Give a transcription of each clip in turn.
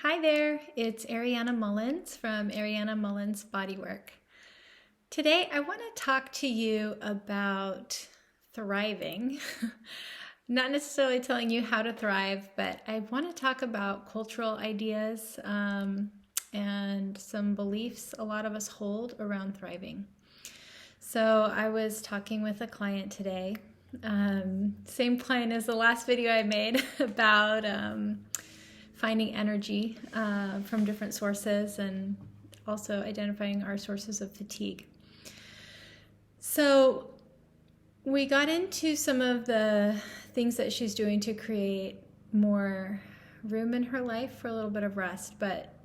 Hi there, it's Ariana Mullins from Ariana Mullins Bodywork. Today I want to talk to you about thriving. Not necessarily telling you how to thrive, but I want to talk about cultural ideas and some beliefs a lot of us hold around thriving. So I was talking with a client today, same client as the last video I made about finding energy from different sources and also identifying our sources of fatigue. So we got into some of the things that she's doing to create more room in her life for a little bit of rest, but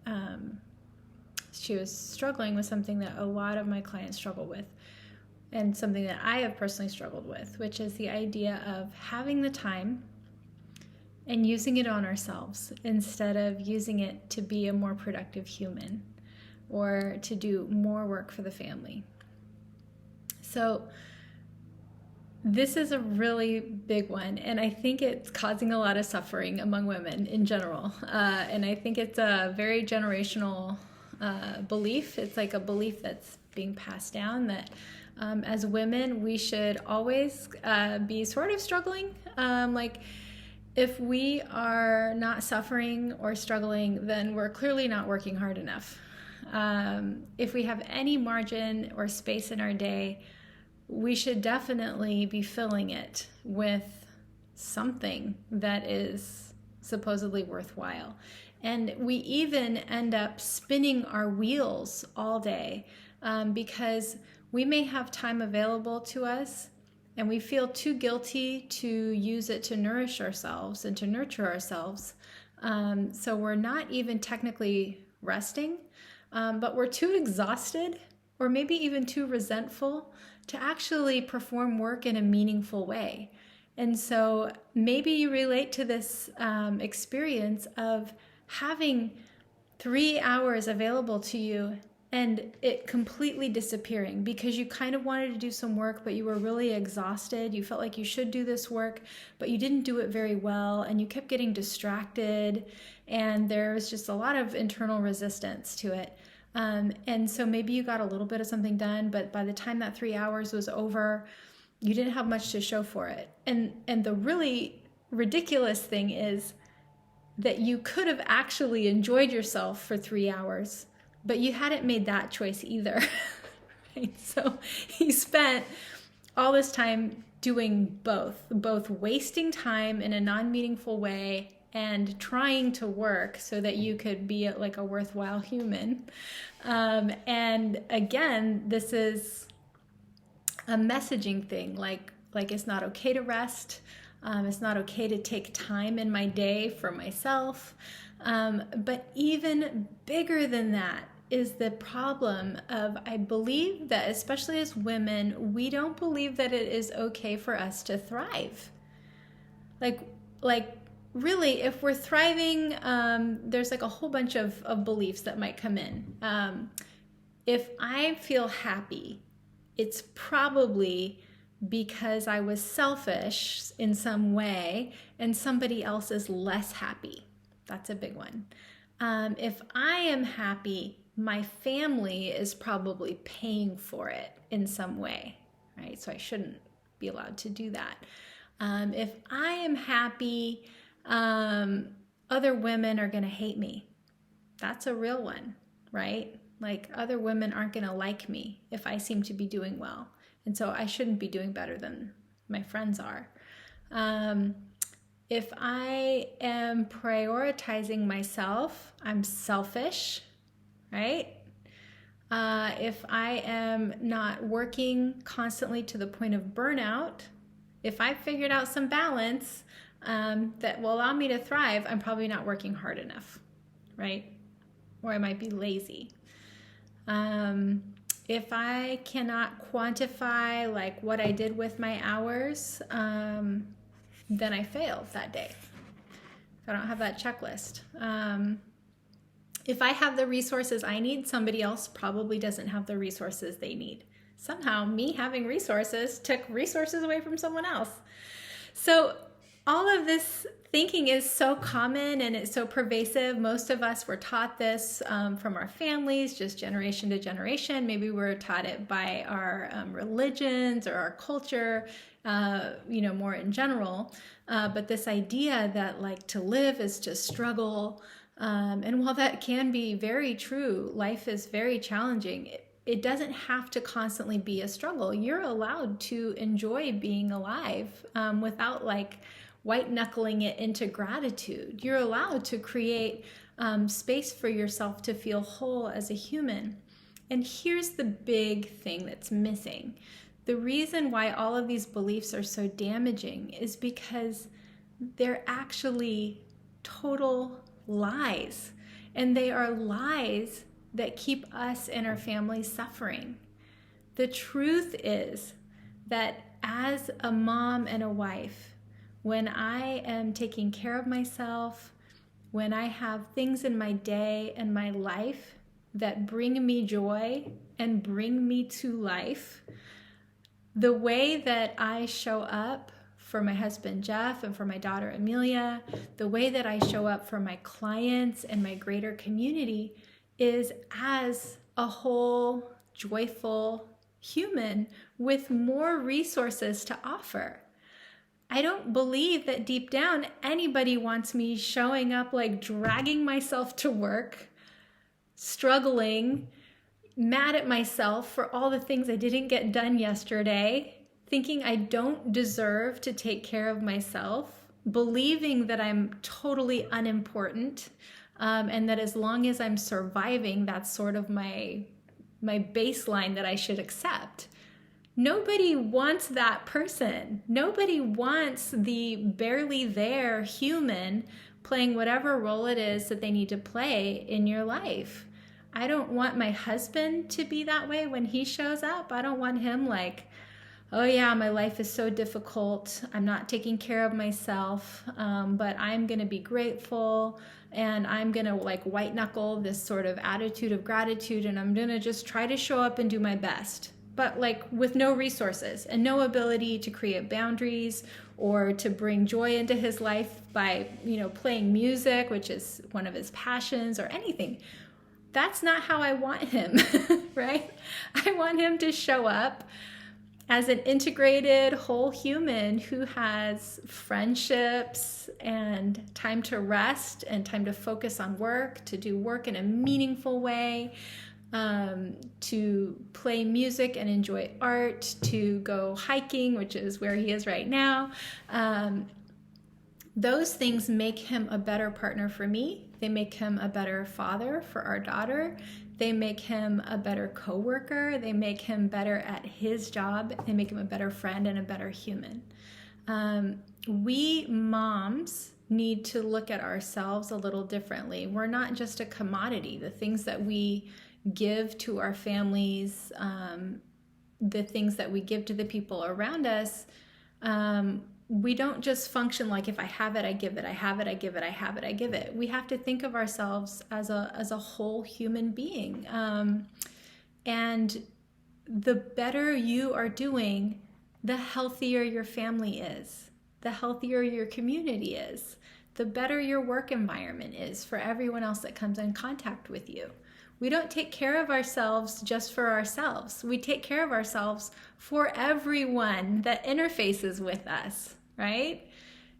she was struggling with something that a lot of my clients struggle with, and something that I have personally struggled with, which is the idea of having the time and using it on ourselves instead of using it to be a more productive human or to do more work for the family. So this is a really big one, and I think it's causing a lot of suffering among women in general. And I think it's a very generational belief. It's like a belief that's being passed down that as women, we should always be sort of struggling. If we are not suffering or struggling, then we're clearly not working hard enough. If we have any margin or space in our day, we should definitely be filling it with something that is supposedly worthwhile. And we even end up spinning our wheels all day because we may have time available to us and we feel too guilty to use it to nourish ourselves and to nurture ourselves. So we're not even technically resting, but we're too exhausted or maybe even too resentful to actually perform work in a meaningful way. And so maybe you relate to this experience of having 3 hours available to you and it completely disappearing because you kind of wanted to do some work, but you were really exhausted. You felt like you should do this work, but you didn't do it very well, and you kept getting distracted, and there was just a lot of internal resistance to it. And so maybe you got a little bit of something done, but by the time that 3 hours was over, you didn't have much to show for it. And the really ridiculous thing is that you could have actually enjoyed yourself for 3 hours, but you hadn't made that choice either. Right? So you spent all this time doing both wasting time in a non-meaningful way and trying to work so that you could be like a worthwhile human. And again, this is a messaging thing, like it's not okay to rest. It's not okay to take time in my day for myself. But even bigger than that is the problem of, I believe that especially as women, we don't believe that it is okay for us to thrive. Like really, if we're thriving, there's like a whole bunch of beliefs that might come in. If I feel happy, it's probably because I was selfish in some way and somebody else is less happy. That's a big one. If I am happy, my family is probably paying for it in some way, right? So I shouldn't be allowed to do that. If I am happy, other women are going to hate me. That's a real one, right? Like other women aren't going to like me if I seem to be doing well. And so I shouldn't be doing better than my friends are. If I am prioritizing myself, I'm selfish, right? If I am not working constantly to the point of burnout, if I've figured out some balance that will allow me to thrive, I'm probably not working hard enough, right? Or I might be lazy. If I cannot quantify like what I did with my hours, then I failed that day. If I don't have that checklist. If I have the resources I need, somebody else probably doesn't have the resources they need. Somehow me having resources took resources away from someone else. So all of this thinking is so common and it's so pervasive. Most of us were taught this from our families, just generation to generation. Maybe we're taught it by our religions or our culture, more in general. But this idea that like to live is to struggle. And while that can be very true, life is very challenging. It doesn't have to constantly be a struggle. You're allowed to enjoy being alive without like white knuckling it into gratitude. You're allowed to create space for yourself to feel whole as a human. And here's the big thing that's missing. The reason why all of these beliefs are so damaging is because they're actually total lies. And they are lies that keep us and our families suffering. The truth is that as a mom and a wife, when I am taking care of myself, when I have things in my day and my life that bring me joy and bring me to life, the way that I show up for my husband Jeff and for my daughter Amelia, the way that I show up for my clients and my greater community is as a whole, joyful human with more resources to offer. I don't believe that deep down anybody wants me showing up like dragging myself to work, struggling, mad at myself for all the things I didn't get done yesterday, thinking I don't deserve to take care of myself, believing that I'm totally unimportant, and that as long as I'm surviving, that's sort of my baseline that I should accept. Nobody wants that person. Nobody wants the barely there human playing whatever role it is that they need to play in your life. I don't want my husband to be that way when he shows up. I don't want him like, oh yeah, my life is so difficult. I'm not taking care of myself, but I'm going to be grateful and I'm going to like white knuckle this sort of attitude of gratitude and I'm going to just try to show up and do my best. But like with no resources and no ability to create boundaries or to bring joy into his life by, playing music, which is one of his passions or anything. That's not how I want him, right? I want him to show up as an integrated whole human who has friendships and time to rest and time to focus on work, to do work in a meaningful way, to play music and enjoy art, to go hiking, which is where he is right now. Those things make him a better partner for me. They make him a better father for our daughter. They make him a better coworker. They make him better at his job. They make him a better friend and a better human. We moms need to look at ourselves a little differently. We're not just a commodity. The things that we give to our families, the things that we give to the people around us, we don't just function like if I have it, I give it, I have it, I give it, I have it, I give it. We have to think of ourselves as a whole human being. And the better you are doing, the healthier your family is, the healthier your community is, the better your work environment is for everyone else that comes in contact with you. We don't take care of ourselves just for ourselves. We take care of ourselves for everyone that interfaces with us, right?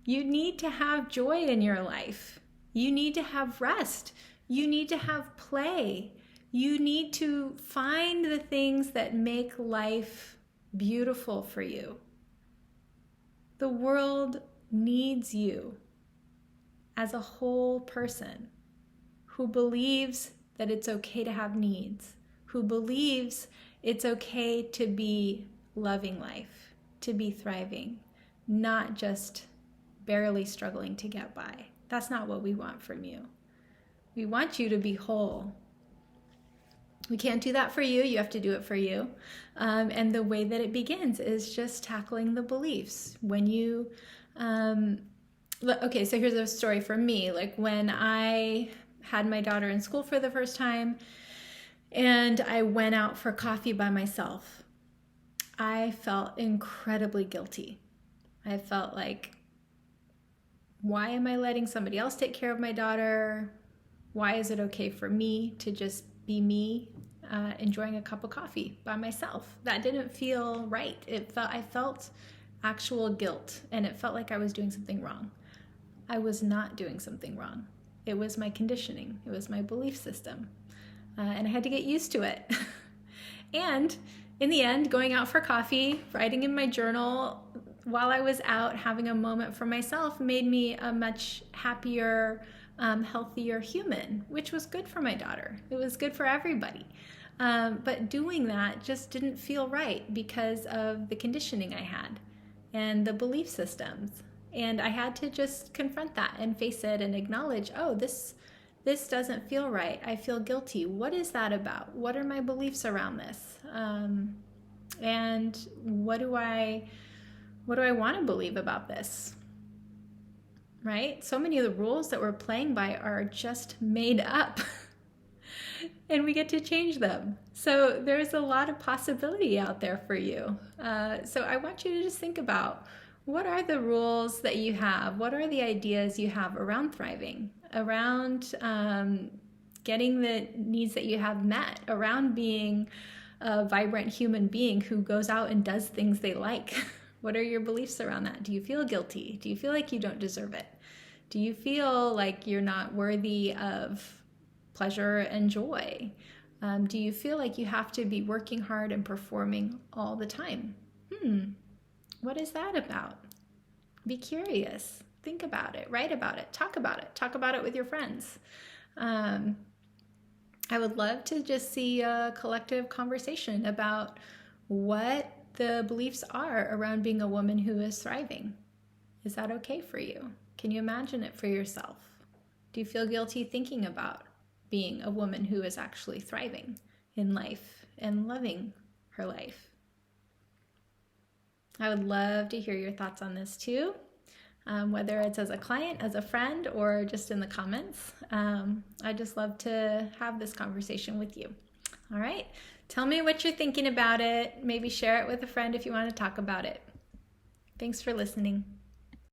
You need to have joy in your life. You need to have rest. You need to have play. You need to find the things that make life beautiful for you. The world needs you as a whole person who believes that it's okay to have needs, who believes it's okay to be loving life, to be thriving, not just barely struggling to get by. That's not what we want from you. We want you to be whole. We can't do that for you. You have to do it for you. And the way that it begins is just tackling the beliefs. When you, okay, so here's a story for me. Like when I had my daughter in school for the first time and I went out for coffee by myself, I felt incredibly guilty. I felt like, Why am I letting somebody else take care of my daughter? Why is it okay for me to just be me, enjoying a cup of coffee by myself? That didn't feel right. I felt actual guilt, and it felt like I was doing something wrong. I was not doing something wrong. It was my conditioning. It was my belief system. And I had to get used to it. And in the end, going out for coffee, writing in my journal while I was out, having a moment for myself made me a much happier, healthier human, which was good for my daughter. It was good for everybody. But doing that just didn't feel right because of the conditioning I had and the belief systems. And I had to just confront that and face it and acknowledge, oh, this doesn't feel right. I feel guilty. What is that about? What are my beliefs around this? And what do I want to believe about this? Right? So many of the rules that we're playing by are just made up. And we get to change them. So there's a lot of possibility out there for you. So I want you to just think about, what are the rules that you have? What are the ideas you have around thriving, around getting the needs that you have met, around being a vibrant human being who goes out and does things they like? What are your beliefs around that? Do you feel guilty? Do you feel like you don't deserve it? Do you feel like you're not worthy of pleasure and joy? Do you feel like you have to be working hard and performing all the time? What is that about? Be curious. Think about it. Write about it. Talk about it. Talk about it with your friends. I would love to just see a collective conversation about what the beliefs are around being a woman who is thriving. Is that okay for you? Can you imagine it for yourself? Do you feel guilty thinking about being a woman who is actually thriving in life and loving her life? I would love to hear your thoughts on this too, whether it's as a client, as a friend, or just in the comments. I'd just love to have this conversation with you. All right, tell me what you're thinking about it. Maybe share it with a friend if you want to talk about it. Thanks for listening.